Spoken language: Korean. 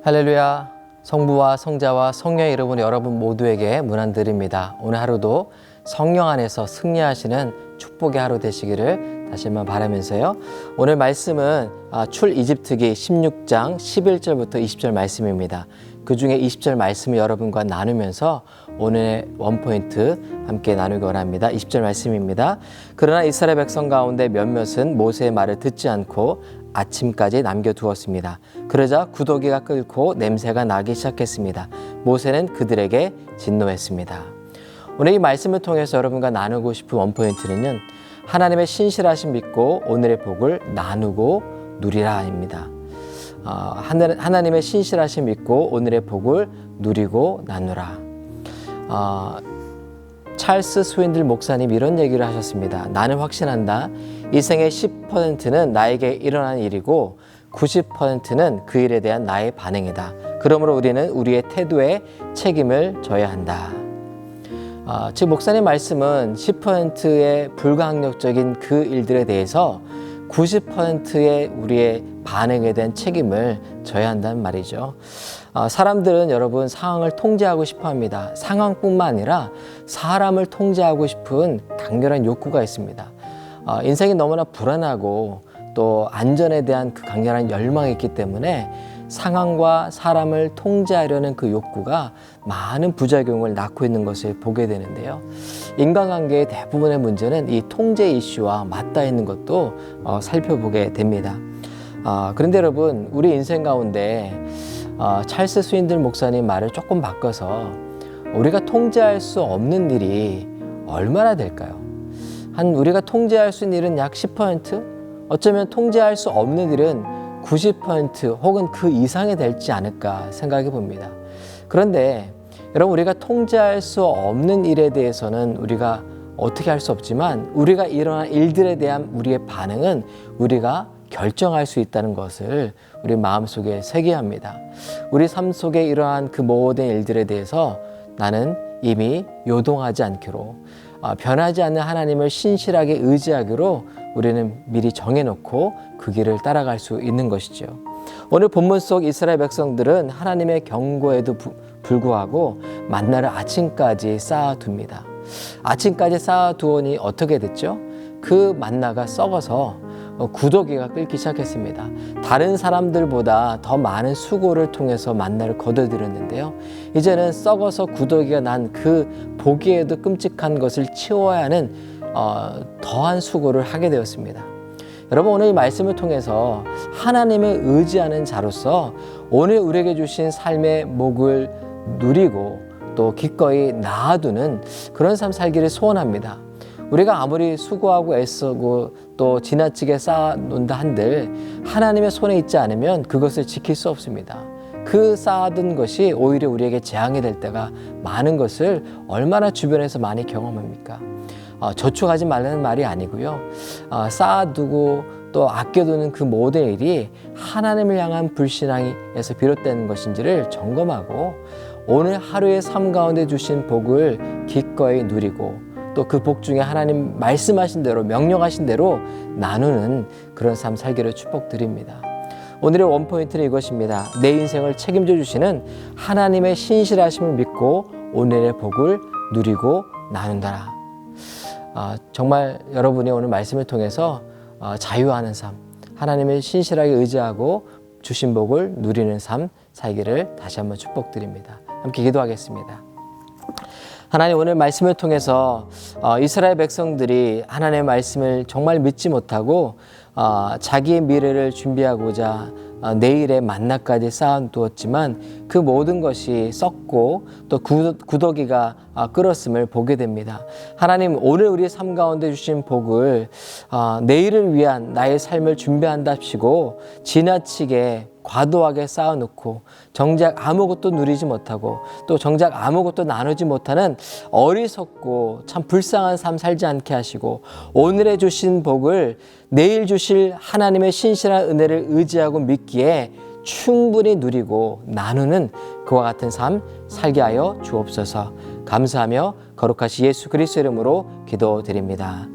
할렐루야. 성부와 성자와 성령의 이름으로 여러분 모두에게 문안드립니다. 오늘 하루도 성령 안에서 승리하시는 축복의 하루 되시기를 다시 한번 바라면서요. 오늘 말씀은 출이집트기 16장 11절부터 20절 말씀입니다. 그 중에 20절 말씀을 여러분과 나누면서 오늘의 원포인트 함께 나누기 원합니다. 20절 말씀입니다. 그러나 이스라엘 백성 가운데 몇몇은 모세의 말을 듣지 않고 아침까지 남겨두었습니다. 그러자 구더기가 끓고 냄새가 나기 시작했습니다. 모세는 그들에게 진노했습니다. 오늘 이 말씀을 통해서 여러분과 나누고 싶은 원포인트는 하나님의 신실하심 믿고 오늘의 복을 나누고 누리라입니다. 하나님의 신실하심 믿고 오늘의 복을 누리고 나누라. 찰스 스윈들 목사님 이런 얘기를 하셨습니다. 나는 확신한다. 이 생의 10%는 나에게 일어난 일이고 90%는 그 일에 대한 나의 반응이다. 그러므로 우리는 우리의 태도에 책임을 져야 한다. 즉 목사님 말씀은 10%의 불가항력적인 그 일들에 대해서 90%의 우리의 반응에 대한 책임을 져야 한다는 말이죠. 사람들은 여러분 상황을 통제하고 싶어 합니다. 상황뿐만 아니라 사람을 통제하고 싶은 강렬한 욕구가 있습니다. 인생이 너무나 불안하고 또 안전에 대한 그 강렬한 열망이 있기 때문에 상황과 사람을 통제하려는 그 욕구가 많은 부작용을 낳고 있는 것을 보게 되는데요. 인간관계의 대부분의 문제는 이 통제 이슈와 맞닿아 있는 것도 살펴보게 됩니다. 그런데 여러분, 우리 인생 가운데 찰스 스윈들 목사님 말을 조금 바꿔서 우리가 통제할 수 없는 일이 얼마나 될까요? 우리가 통제할 수 있는 일은 약 10%? 어쩌면 통제할 수 없는 일은 90% 혹은 그 이상이 될지 않을까 생각해 봅니다. 그런데 여러분, 우리가 통제할 수 없는 일에 대해서는 우리가 어떻게 할 수 없지만 우리가 일어난 일들에 대한 우리의 반응은 우리가 결정할 수 있다는 것을 우리 마음속에 새겨야 합니다. 우리 삶 속에 이러한 그 모든 일들에 대해서 나는 이미 요동하지 않기로, 변하지 않는 하나님을 신실하게 의지하기로 우리는 미리 정해놓고 그 길을 따라갈 수 있는 것이죠. 오늘 본문 속 이스라엘 백성들은 하나님의 경고에도 불구하고 만나를 아침까지 쌓아둡니다. 아침까지 쌓아두오니 어떻게 됐죠? 그 만나가 썩어서 구더기가 끓기 시작했습니다. 다른 사람들보다 더 많은 수고를 통해서 만나를 거둬들였는데요. 이제는 썩어서 구더기가 난 그 보기에도 끔찍한 것을 치워야 하는 더한 수고를 하게 되었습니다. 여러분, 오늘 이 말씀을 통해서 하나님을 의지하는 자로서 오늘 우리에게 주신 삶의 목을 누리고 또 기꺼이 놔두는 그런 삶 살기를 소원합니다. 우리가 아무리 수고하고 애쓰고 또 지나치게 쌓아놓는다 한들 하나님의 손에 있지 않으면 그것을 지킬 수 없습니다. 그 쌓아둔 것이 오히려 우리에게 재앙이 될 때가 많은 것을 얼마나 주변에서 많이 경험합니까? 저축하지 말라는 말이 아니고요. 쌓아두고 또 아껴두는 그 모든 일이 하나님을 향한 불신앙에서 비롯되는 것인지를 점검하고 오늘 하루의 삶 가운데 주신 복을 기꺼이 누리고 또 그 복 중에 하나님 말씀하신 대로 명령하신 대로 나누는 그런 삶 살기를 축복드립니다. 오늘의 원포인트는 이것입니다. 내 인생을 책임져 주시는 하나님의 신실하심을 믿고 오늘의 복을 누리고 나눈다라. 정말 여러분이 오늘 말씀을 통해서 자유하는 삶, 하나님을 신실하게 의지하고 주신 복을 누리는 삶 살기를 다시 한번 축복드립니다. 함께 기도하겠습니다. 하나님, 오늘 말씀을 통해서 이스라엘 백성들이 하나님의 말씀을 정말 믿지 못하고 자기의 미래를 준비하고자 내일의 만나까지 쌓아두었지만 그 모든 것이 썩고 또 구더기가 끓었음을 보게 됩니다. 하나님, 오늘 우리의 삶 가운데 주신 복을 내일을 위한 나의 삶을 준비한답시고 지나치게 과도하게 쌓아놓고 정작 아무것도 누리지 못하고 또 정작 아무것도 나누지 못하는 어리석고 참 불쌍한 삶 살지 않게 하시고 오늘에 주신 복을 내일 주실 하나님의 신실한 은혜를 의지하고 믿기에 충분히 누리고 나누는 그와 같은 삶 살게 하여 주옵소서. 감사하며 거룩하신 예수 그리스도 이름으로 기도드립니다.